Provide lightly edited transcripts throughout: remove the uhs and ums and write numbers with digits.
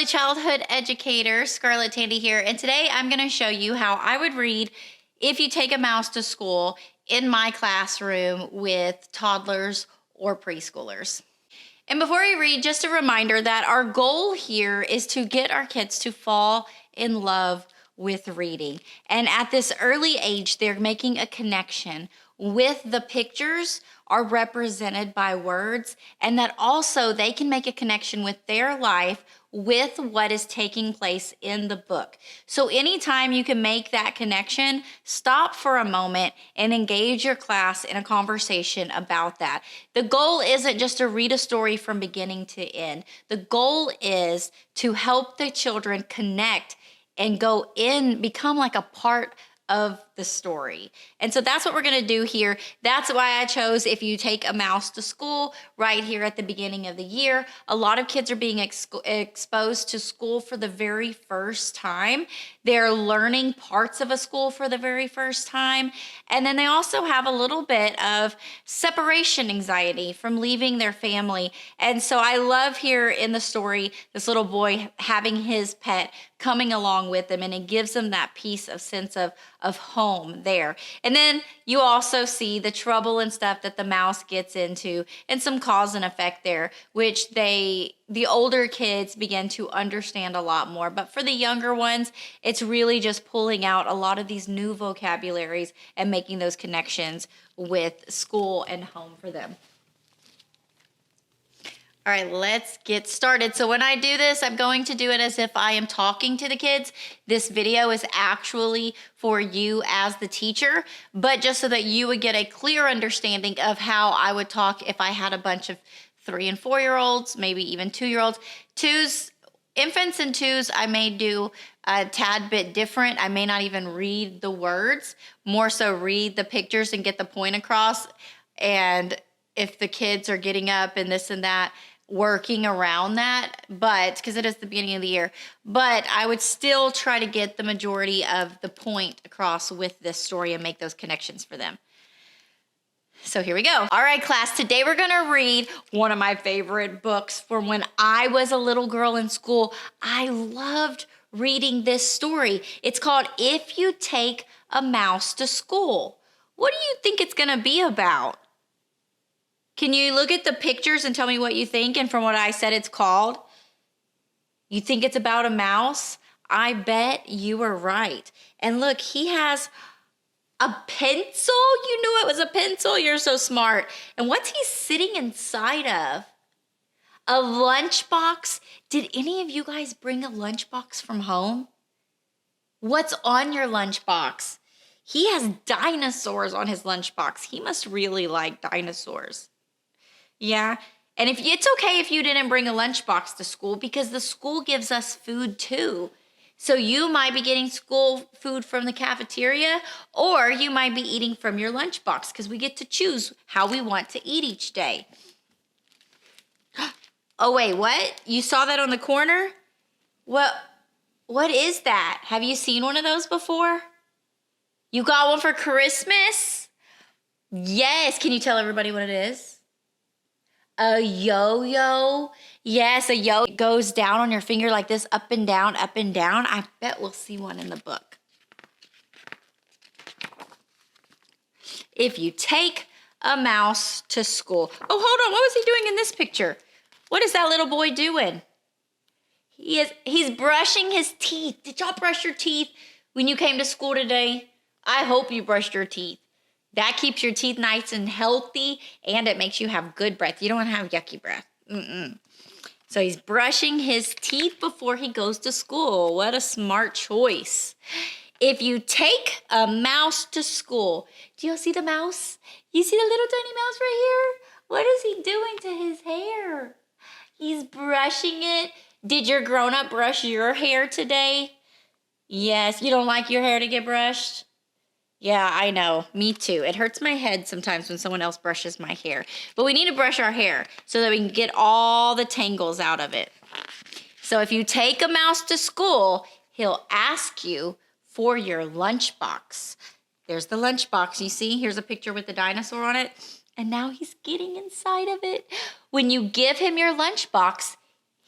early childhood educator, Scarlett Tandy here, and today I'm going to show you how I would read if you take a mouse to school in my classroom with toddlers or preschoolers. And before we read, just a reminder that our goal here is to get our kids to fall in love with reading. And at this early age, they're making a connection with the pictures are represented by words, and that also they can make a connection with their life with what is taking place in the book. So anytime you can make that connection, stop for a moment and engage your class in a conversation about that. The goal isn't just to read a story from beginning to end. The goal is to help the children connect and go in, become like a part of the story. And so that's what we're going to do here. That's why I chose if you take a mouse to school right here at the beginning of the year. A lot of kids are being exposed to school for the very first time. They're learning parts of a school for the very first time. And then they also have a little bit of separation anxiety from leaving their family. And so I love here in the story, this little boy having his pet coming along with him, and it gives them that piece of sense of home there. And then you also see the trouble and stuff that the mouse gets into and some cause and effect there, which the older kids begin to understand a lot more. But for the younger ones, it's really just pulling out a lot of these new vocabularies and making those connections with school and home for them. All right, let's get started. So when I do this, I'm going to do it as if I am talking to the kids. This video is actually for you as the teacher, but just so that you would get a clear understanding of how I would talk if I had a bunch of 3- and 4-year-olds, maybe even 2-year-olds. Infants and twos, I may do a tad bit different. I may not even read the words, more so read the pictures and get the point across. And if the kids are getting up and this and that, working around that, but because it is the beginning of the year, but I would still try to get the majority of the point across with this story and make those connections for them. So here we go. All right, class, today we're gonna read one of my favorite books from when I was a little girl in school. I loved reading this story. It's called If You Take a Mouse to School. What do you think it's gonna be about? Can you look at the pictures and tell me what you think? And from what I said, it's called? You think it's about a mouse? I bet you were right. And look, he has a pencil. You knew it was a pencil. You're so smart. And what's he sitting inside of? A lunchbox. Did any of you guys bring a lunchbox from home? What's on your lunchbox? He has dinosaurs on his lunchbox. He must really like dinosaurs. Yeah, and it's okay if you didn't bring a lunchbox to school because the school gives us food too. So you might be getting school food from the cafeteria, or you might be eating from your lunchbox because we get to choose how we want to eat each day. Oh wait, what? You saw that on the corner? What is that? Have you seen one of those before? You got one for Christmas? Yes, can you tell everybody what it is? A yo-yo. Yes, a yo goes down on your finger like this, up and down, up and down. I bet we'll see one in the book. If you take a mouse to school. Oh, hold on. What was he doing in this picture? What is that little boy doing? He's brushing his teeth. Did y'all brush your teeth when you came to school today? I hope you brushed your teeth. That keeps your teeth nice and healthy, and it makes you have good breath. You don't want to have yucky breath. So he's brushing his teeth before he goes to school. What a smart choice. If you take a mouse to school, do you see the mouse? You see the little tiny mouse right here? What is he doing to his hair? He's brushing it. Did your grown-up brush your hair today? Yes, you don't like your hair to get brushed? Yeah, I know. Me too. It hurts my head sometimes when someone else brushes my hair. But we need to brush our hair so that we can get all the tangles out of it. So if you take a mouse to school, he'll ask you for your lunchbox. There's the lunchbox. You see? Here's a picture with the dinosaur on it. And now he's getting inside of it. When you give him your lunchbox,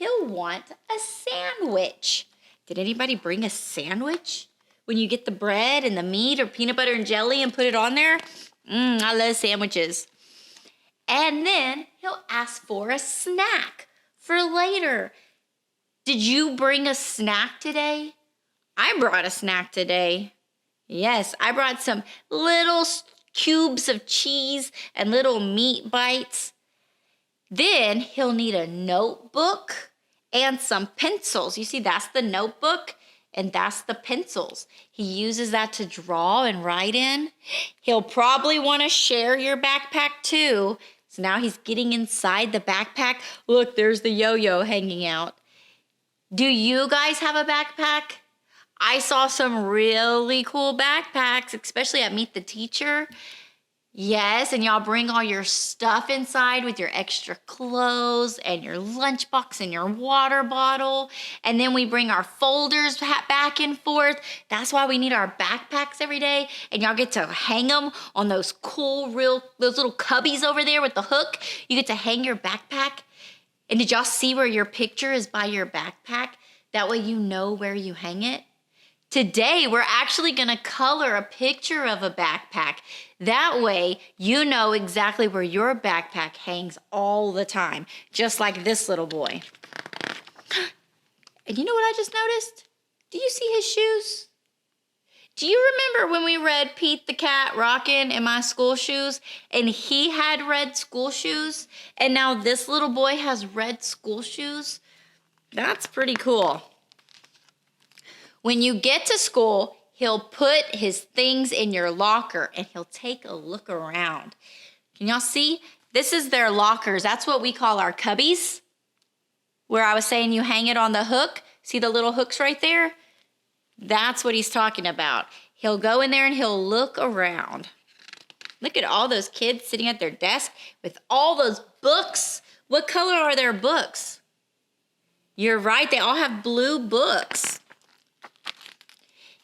he'll want a sandwich. Did anybody bring a sandwich? When you get the bread and the meat or peanut butter and jelly and put it on there? I love sandwiches. And then he'll ask for a snack for later. Did you bring a snack today? I brought a snack today. Yes, I brought some little cubes of cheese and little meat bites. Then he'll need a notebook and some pencils. You see, that's the notebook and that's the pencils. He uses that to draw and write in. He'll probably want to share your backpack too. So now he's getting inside the backpack. Look, there's the yo-yo hanging out. Do you guys have a backpack? I saw some really cool backpacks, especially at Meet the Teacher. Yes, and y'all bring all your stuff inside with your extra clothes and your lunchbox and your water bottle. And then we bring our folders back and forth. That's why we need our backpacks every day. And y'all get to hang them on those cool, those little cubbies over there with the hook. You get to hang your backpack. And did y'all see where your picture is by your backpack? That way you know where you hang it. Today, we're actually gonna color a picture of a backpack. That way, you know exactly where your backpack hangs all the time, just like this little boy. And you know what I just noticed? Do you see his shoes? Do you remember when we read Pete the Cat Rockin' in My School Shoes, and he had red school shoes, and now this little boy has red school shoes? That's pretty cool. When you get to school, he'll put his things in your locker and he'll take a look around. Can y'all see? This is their lockers. That's what we call our cubbies. Where I was saying you hang it on the hook. See the little hooks right there? That's what he's talking about. He'll go in there and he'll look around. Look at all those kids sitting at their desk with all those books. What color are their books? You're right, they all have blue books.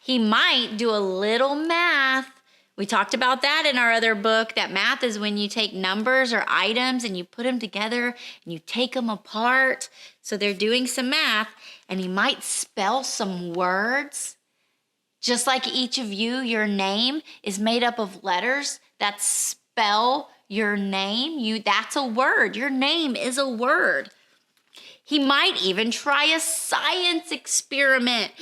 He might do a little math. We talked about that in our other book, that math is when you take numbers or items and you put them together and you take them apart. So they're doing some math, and he might spell some words. Just like each of you, your name is made up of letters that spell your name. That's a word. Your name is a word. He might even try a science experiment.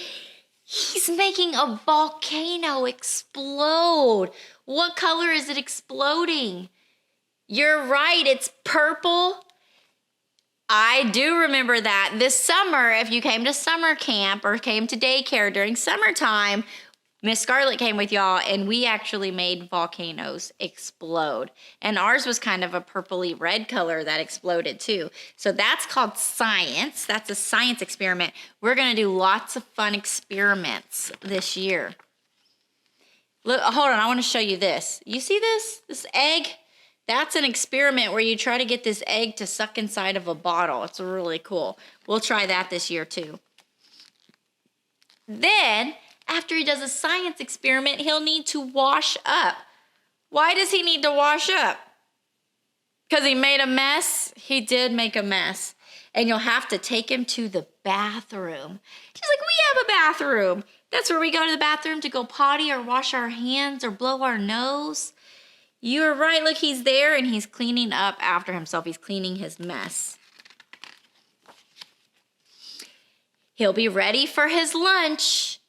He's making a volcano explode. What color is it exploding? You're right, it's purple. I do remember that. This summer, if you came to summer camp or came to daycare during summertime, Miss Scarlett came with y'all and we actually made volcanoes explode. And ours was kind of a purpley red color that exploded too. So that's called science. That's a science experiment. We're gonna do lots of fun experiments this year. Look, hold on, I wanna show you this. You see this? This egg? That's an experiment where you try to get this egg to suck inside of a bottle. It's really cool. We'll try that this year too. Then, after he does a science experiment, he'll need to wash up. Why does he need to wash up? Because he made a mess? He did make a mess. And you'll have to take him to the bathroom. She's like, we have a bathroom. That's where we go to the bathroom to go potty or wash our hands or blow our nose. You're right, look, he's there and he's cleaning up after himself. He's cleaning his mess. He'll be ready for his lunch.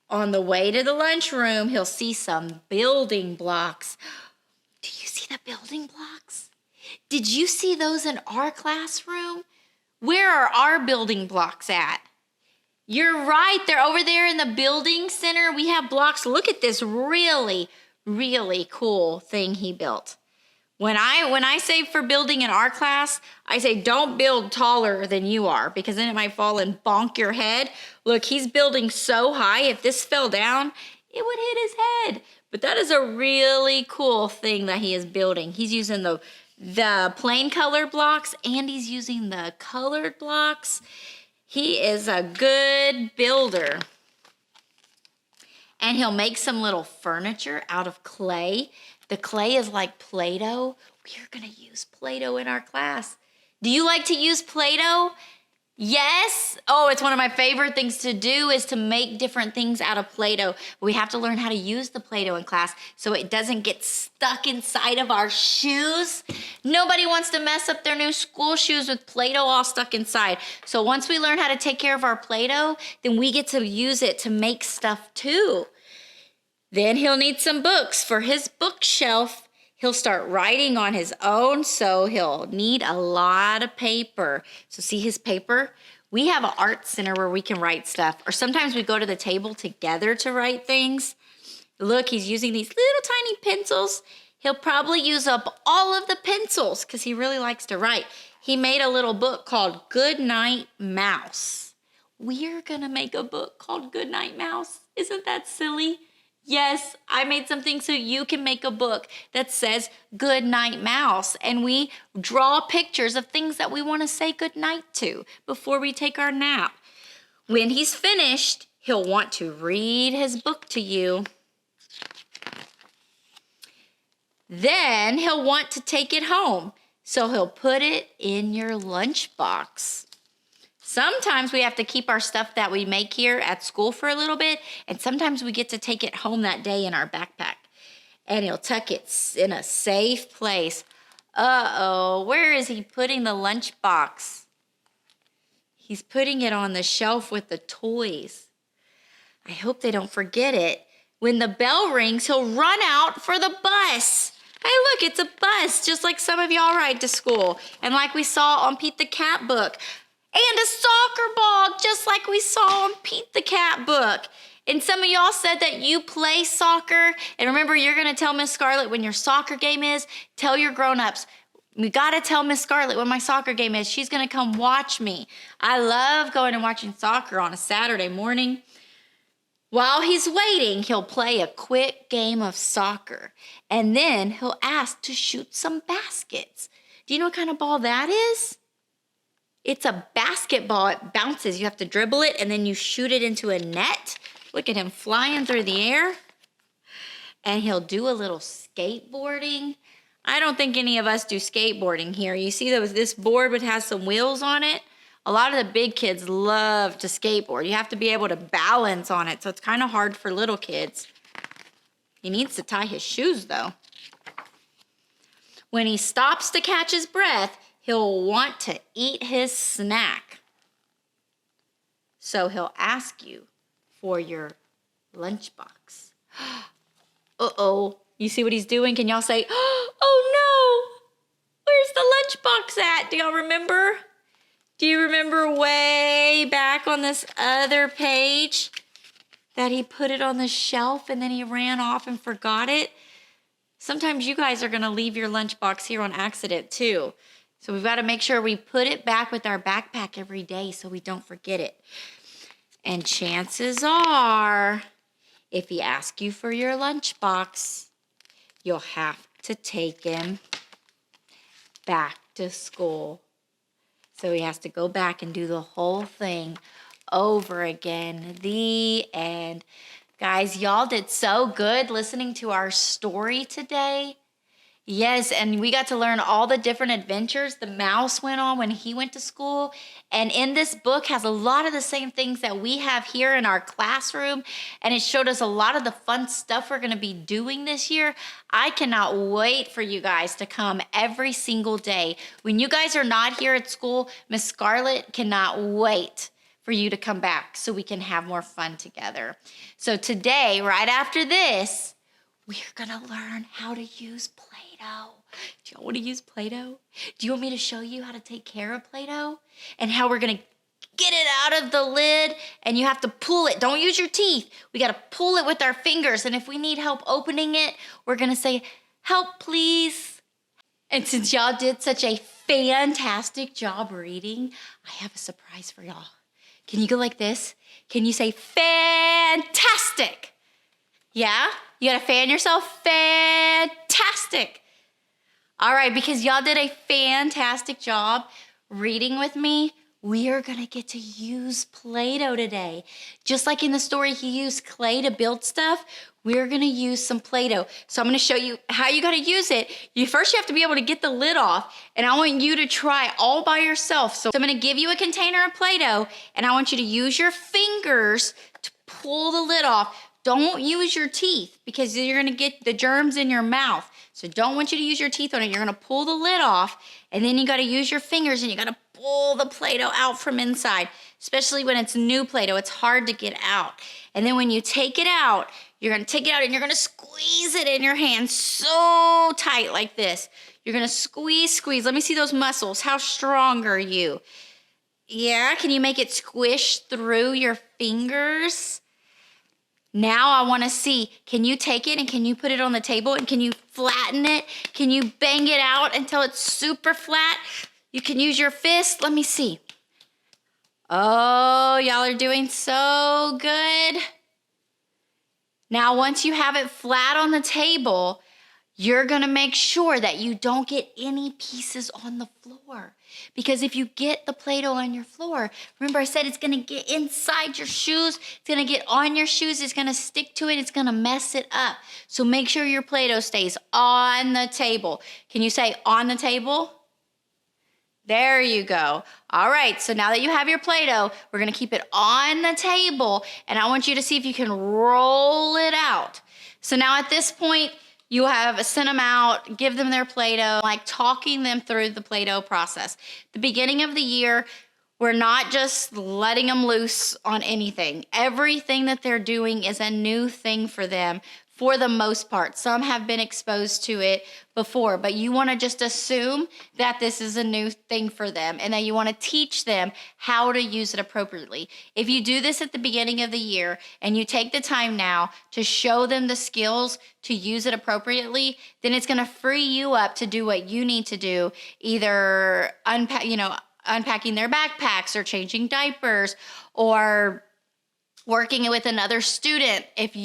On the way to the lunchroom, he'll see some building blocks. Do you see the building blocks? Did you see those in our classroom? Where are our building blocks at? You're right, they're over there in the building center. We have blocks. Look at this really cool thing he built. When I say for building in our class, I say don't build taller than you are because then it might fall and bonk your head. Look, he's building so high, if this fell down, it would hit his head. But that is a really cool thing that he is building. He's using the plain color blocks and he's using the colored blocks. He is a good builder. And he'll make some little furniture out of clay. The clay is like Play-Doh. We are gonna use Play-Doh in our class. Do you like to use Play-Doh? Yes. Oh, it's one of my favorite things to do is to make different things out of Play-Doh. We have to learn how to use the Play-Doh in class so it doesn't get stuck inside of our shoes. Nobody wants to mess up their new school shoes with Play-Doh all stuck inside. So once we learn how to take care of our Play-Doh, then we get to use it to make stuff too. Then he'll need some books for his bookshelf. He'll start writing on his own, so he'll need a lot of paper. So see his paper? We have an art center where we can write stuff, or sometimes we go to the table together to write things. Look, he's using these little tiny pencils. He'll probably use up all of the pencils because he really likes to write. He made a little book called Good Night Mouse. We're gonna make a book called Good Night Mouse. Isn't that silly? Yes, I made something so you can make a book that says Good Night Mouse, and we draw pictures of things that we want to say good night to before we take our nap. When he's finished, he'll want to read his book to you. Then he'll want to take it home, so he'll put it in your lunchbox. Sometimes we have to keep our stuff that we make here at school for a little bit, and sometimes we get to take it home that day in our backpack. And he'll tuck it in a safe place. Uh-oh, where is he putting the lunchbox? He's putting it on the shelf with the toys. I hope they don't forget it. When the bell rings, he'll run out for the bus. Hey, look, it's a bus, just like some of y'all ride to school. And like we saw on Pete the Cat book. And a soccer ball, just like we saw on Pete the Cat book. And some of y'all said that you play soccer. And remember, you're going to tell Miss Scarlett when your soccer game is. Tell your grown-ups, we got to tell Miss Scarlett when my soccer game is. She's going to come watch me. I love going and watching soccer on a Saturday morning. While he's waiting, he'll play a quick game of soccer. And then he'll ask to shoot some baskets. Do you know what kind of ball that is? It's a basketball. It bounces. You have to dribble it, and then you shoot it into a net. Look at him flying through the air. And he'll do a little skateboarding. I don't think any of us do skateboarding here. You see this board has some wheels on it? A lot of the big kids love to skateboard. You have to be able to balance on it, so it's kind of hard for little kids. He needs to tie his shoes, though. When he stops to catch his breath, he'll want to eat his snack. So he'll ask you for your lunchbox. Uh-oh. You see what he's doing? Can y'all say, oh no, where's the lunchbox at? Do y'all remember? Do you remember way back on this other page that he put it on the shelf and then he ran off and forgot it? Sometimes you guys are going to leave your lunchbox here on accident too. So we've got to make sure we put it back with our backpack every day so we don't forget it. And chances are, if he asks you for your lunchbox, you'll have to take him back to school. So he has to go back and do the whole thing over again. The end. Guys, y'all did so good listening to our story today. Yes, and we got to learn all the different adventures the mouse went on when he went to school. And in this book has a lot of the same things that we have here in our classroom. And it showed us a lot of the fun stuff we're going to be doing this year. I cannot wait for you guys to come every single day. When you guys are not here at school, Miss Scarlett cannot wait for you to come back so we can have more fun together. So today, right after this, we're gonna learn how to use Play-Doh. Do y'all want to use Play-Doh? Do you want me to show you how to take care of Play-Doh? And how we're gonna get it out of the lid and you have to pull it. Don't use your teeth. We gotta pull it with our fingers. And if we need help opening it, we're gonna say, help please. And since y'all did such a fantastic job reading, I have a surprise for y'all. Can you go like this? Can you say fantastic? Yeah? You gotta fan yourself. Fantastic. All right, because y'all did a fantastic job reading with me, we are gonna get to use Play-Doh today. Just like in the story, he used clay to build stuff, we're gonna use some Play-Doh. So I'm gonna show you how you gotta use it. You have to be able to get the lid off, and I want you to try all by yourself. So I'm gonna give you a container of Play-Doh, and I want you to use your fingers to pull the lid off. Don't use your teeth because you're gonna get the germs in your mouth. So don't want you to use your teeth on it. You're gonna pull the lid off, and then you gotta use your fingers and you gotta pull the Play-Doh out from inside, especially when it's new Play-Doh. It's hard to get out. And then when you take it out, you're gonna take it out and you're gonna squeeze it in your hand so tight like this. You're gonna squeeze. Let me see those muscles. How strong are you? Yeah, can you make it squish through your fingers? Now I wanna see, can you take it and can you put it on the table and can you flatten it? Can you bang it out until it's super flat? You can use your fist. Let me see. Oh, y'all are doing so good. Now, once you have it flat on the table, you're gonna make sure that you don't get any pieces on the floor. Because if you get the Play-Doh on your floor, remember I said it's gonna get inside your shoes, it's gonna get on your shoes, it's gonna stick to it, it's gonna mess it up. So make sure your Play-Doh stays on the table. Can you say on the table? There you go. All right, so now that you have your Play-Doh, we're gonna keep it on the table, and I want you to see if you can roll it out. So now at this point, you have sent them out, give them their Play-Doh, like talking them through the Play-Doh process. The beginning of the year, we're not just letting them loose on anything. Everything that they're doing is a new thing for them for the most part. Some have been exposed to it before, but you want to just assume that this is a new thing for them and that you want to teach them how to use it appropriately. If you do this at the beginning of the year and you take the time now to show them the skills to use it appropriately, then it's going to free you up to do what you need to do, either unpacking their backpacks or changing diapers or working with another student. If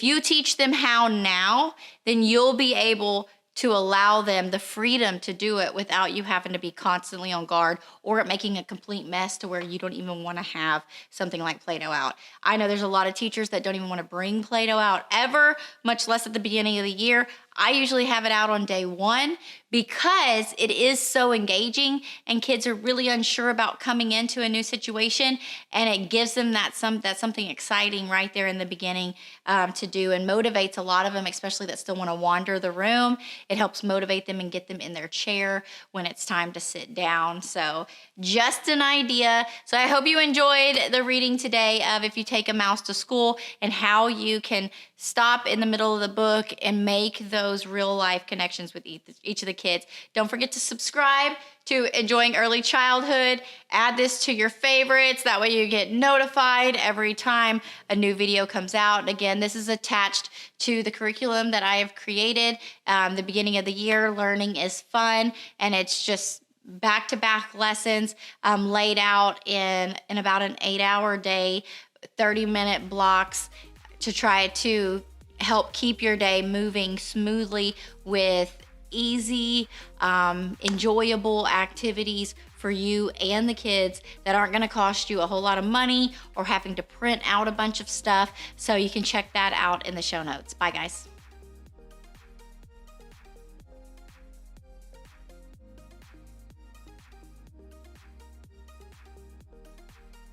you teach them how now, then you'll be able to allow them the freedom to do it without you having to be constantly on guard or it making a complete mess to where you don't even want to have something like Play-Doh out. I know there's a lot of teachers that don't even want to bring Play-Doh out ever, much less at the beginning of the year. I usually have it out on day one because it is so engaging and kids are really unsure about coming into a new situation, and it gives them that's something exciting right there in the beginning to do, and motivates a lot of them, especially that still want to wander the room. It helps motivate them and get them in their chair when it's time to sit down. So just an idea. So I hope you enjoyed the reading today of If You Take a Mouse to School and how you can stop in the middle of the book and make those real life connections with each of the kids. Don't forget to subscribe to Enjoying Early Childhood. Add this to your favorites. That way you get notified every time a new video comes out. And again, this is attached to the curriculum that I have created. The beginning of the year, learning is fun, and it's just back-to-back lessons laid out in about an 8-hour day, 30-minute blocks, to try to help keep your day moving smoothly with easy, enjoyable activities for you and the kids that aren't going to cost you a whole lot of money or having to print out a bunch of stuff. So you can check that out in the show notes. Bye, guys.